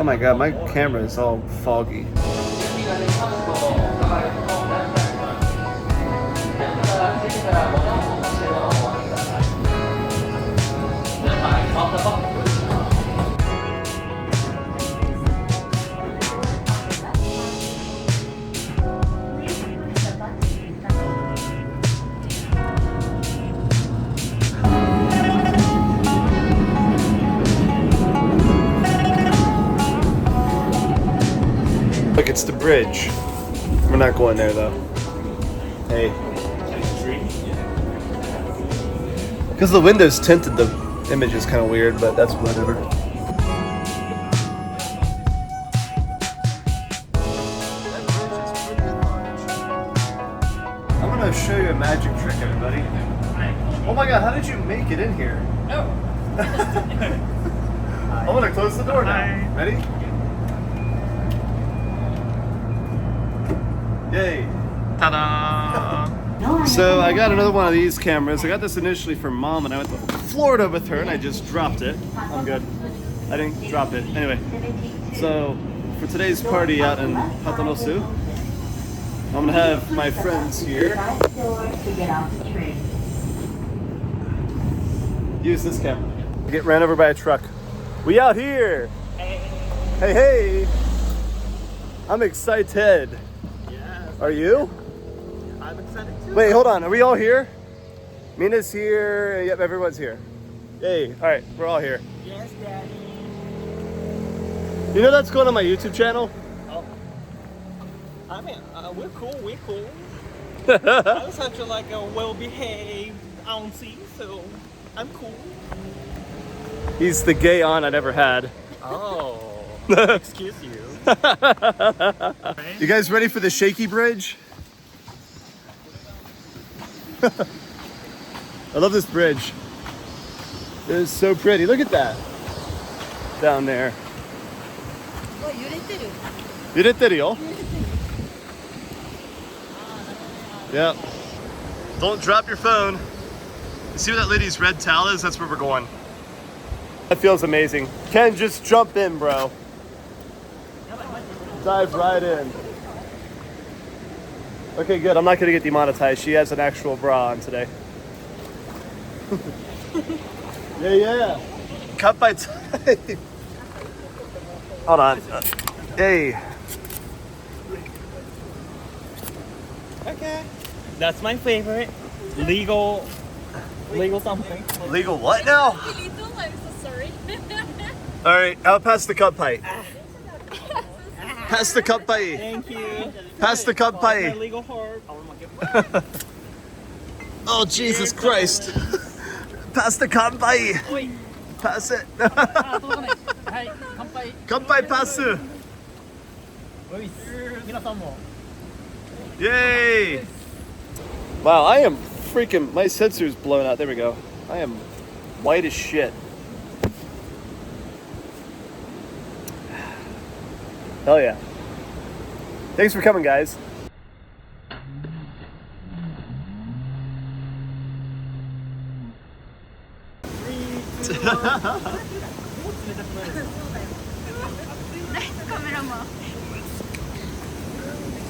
Oh my god, my camera is all foggy. Look, it's the bridge. We're not going there though. Hey. Because the window's tinted, the image is kind of weird, but that's whatever. I'm gonna show you a magic trick, everybody. Oh my god, how did you make it in here? Oh. I'm gonna close the door now. Ready? Yay. Ta-da! So I got another one of these cameras. I got this initially for Mom, and I went to Florida with her, and I just dropped it. I'm good. I didn't drop it. Anyway, so for today's party out in Hatonosu, I'm gonna have my friends here use this camera. Get ran over by a truck. We out here. Hey, hey. I'm excited. Are you? I'm excited too. Wait, hold on. Are we all here? Mina's here. Yep, everyone's here. Yay. All right, we're all here. Yes, Daddy. You know that's going on my YouTube channel? Oh. I mean, we're cool. We're cool. I'm such a well-behaved auntie, so I'm cool. He's the gay aunt I never had. Oh. Excuse you. You guys ready for the shaky bridge? I love this bridge. It is so pretty. Look at that. Down there. Yuriteru. Yep. Don't drop your phone. You see where that lady's red towel is? That's where we're going. That feels amazing. Ken, just jump in, bro. Dive right in. Okay, good. I'm not gonna get demonetized. She has an actual bra on today. Yeah. Cut by time. Hold on. Hey. Okay. That's my favorite. Legal something. Legal what now? I'm so sorry. All right, I'll pass the cup pie. Pass the cup pie. Thank you. Pass the cup My pie. legal heart. Oh, Jesus Christ. Pass the cup pie. Pass it. Cup pie pass. Yay. Wow, I am freaking, my sensor's blown out. There we go. I am white as shit. Hell yeah. Thanks for coming, guys.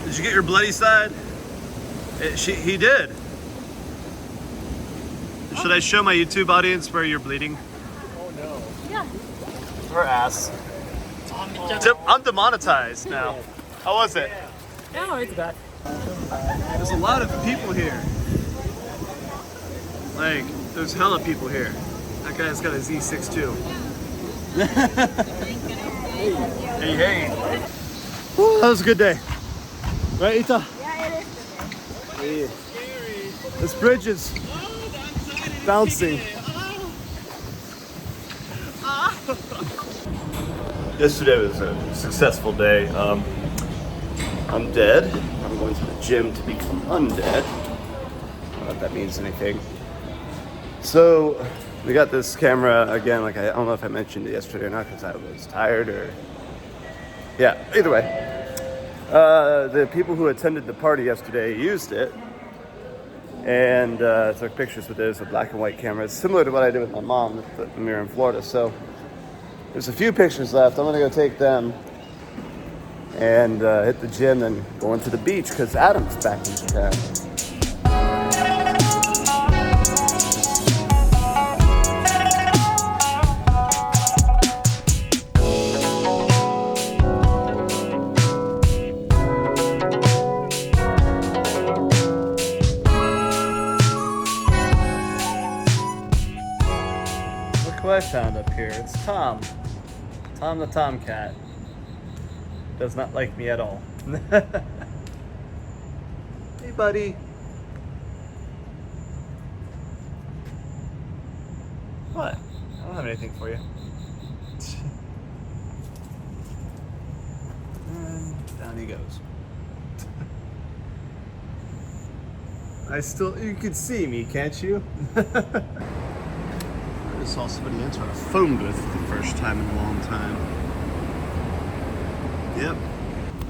Did you get your bloody side? He did. Should I show my YouTube audience where you're bleeding? Oh no. Yeah. Her ass. I'm demonetized now. How was it? No, it's bad. There's a lot of people here. Like, there's hella people here. That guy's got a Z6 too. Hey. Woo, that was a good day. Right, Ita? Yeah, it is. Hey. This bridge is bouncing. Yesterday was a successful day. I'm dead. I'm going to the gym to become undead. I don't know if that means anything. So we got this camera again. Like, I don't know if I mentioned it yesterday or not because I was tired or... Yeah, either way. The people who attended the party yesterday used it and took pictures with it. It's a black and white camera. It's similar to what I did with my mom with the mirror in Florida. So There's a few pictures left. I'm gonna go take them and hit the gym and go into the beach because Adam's back in town. Look who I found up here. It's Tom. Tom the Tomcat. Does not like me at all. Hey, buddy. What? I don't have anything for you. And down he goes. You can see me, can't you? I just saw somebody enter a phone booth for the first time in a long time. Yep.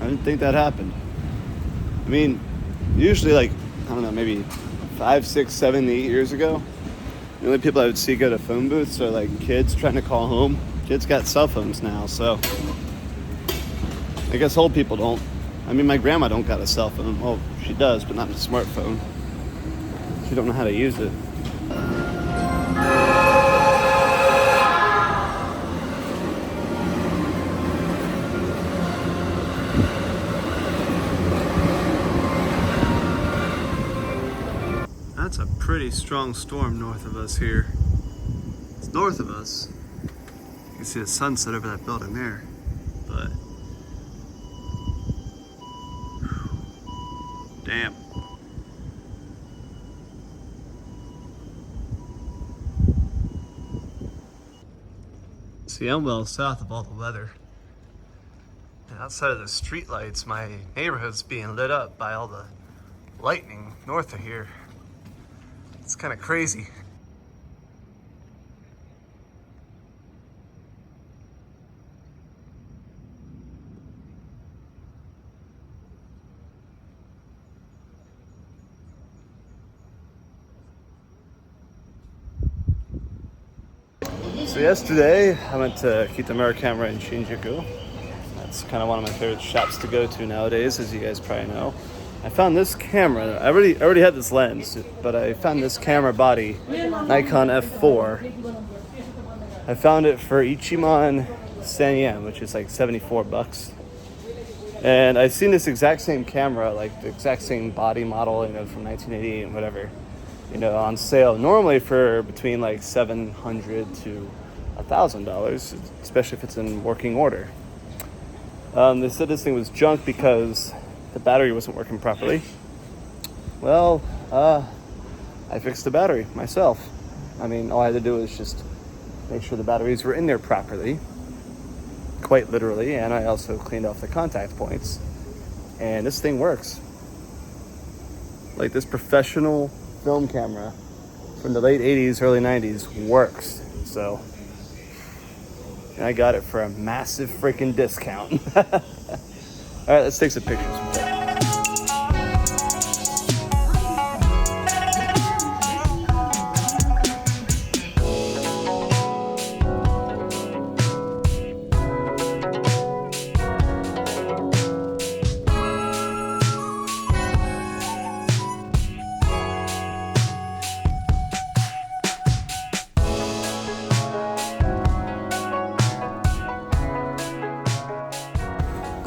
I didn't think that happened. I mean, usually like, I don't know, maybe 5, 6, 7, 8 years ago, the only people I would see go to phone booths are like kids trying to call home. Kids got cell phones now, so I guess old people don't. I mean, my grandma don't got a cell phone. Well, she does, but not a smartphone. She don't know how to use it. That's a pretty strong storm north of us here. It's north of us. You can see the sunset over that building there, but damn. See, I'm well south of all the weather. And outside of the street lights, my neighborhood's being lit up by all the lightning north of here. It's kind of crazy. So yesterday, I went to Kitamura Camera in Shinjuku. That's kind of one of my favorite shops to go to nowadays, as you guys probably know. I found this camera. I already had this lens, but I found this camera body, Nikon F4. I found it for Ichiman Sen, which is like 74 bucks. And I've seen this exact same camera, like the exact same body model, you know, from 1988 and whatever, you know, on sale normally for between like $700 to $1,000, especially if it's in working order. They said this thing was junk because the battery wasn't working properly. Well, I fixed the battery myself. I mean, all I had to do was just make sure the batteries were in there properly, quite literally, and I also cleaned off the contact points. And this thing works. Like, this professional film camera from the late 80s, early 90s works. So, and I got it for a massive freaking discount. All right, let's take some pictures.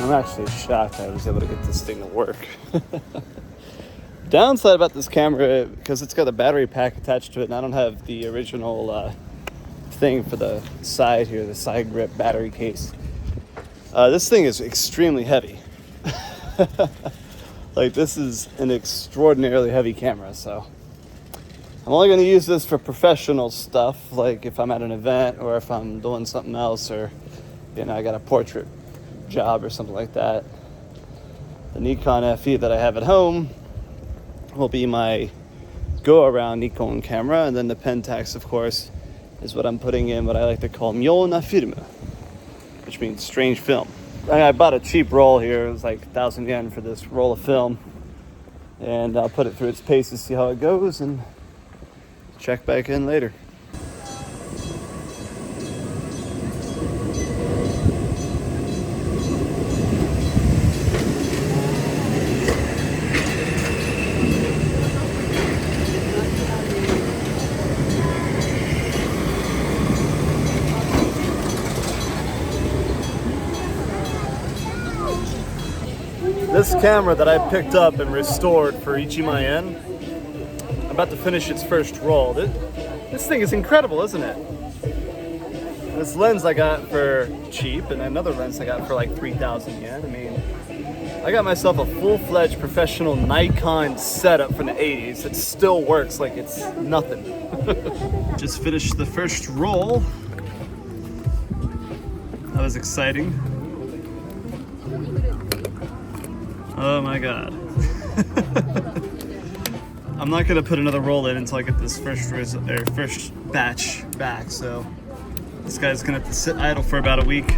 I'm actually shocked I was able to get this thing to work. Downside about this camera, because it's got a battery pack attached to it, and I don't have the original thing for the side here, the side grip battery case. This thing is extremely heavy. Like, this is an extraordinarily heavy camera, so I'm only going to use this for professional stuff, like if I'm at an event or if I'm doing something else, or, you know, I got a portrait job or something like that. The Nikon FE that I have at home will be my go-around Nikon camera, and then the Pentax, of course, is what I'm putting in what I like to call Myona film, which means strange film. I bought a cheap roll here. It was like 1,000 yen for this roll of film, and I'll put it through its paces, see how it goes, and check back in later. This camera that I picked up and restored for Ichimayen, I'm about to finish its first roll. This thing is incredible, isn't it? This lens I got for cheap, and another lens I got for like 3,000 yen. I mean, I got myself a full-fledged professional Nikon setup from the 80s that still works like it's nothing. Just finished the first roll. That was exciting. Oh my god. I'm not gonna put another roll in until I get this first batch back, so this guy's gonna have to sit idle for about a week.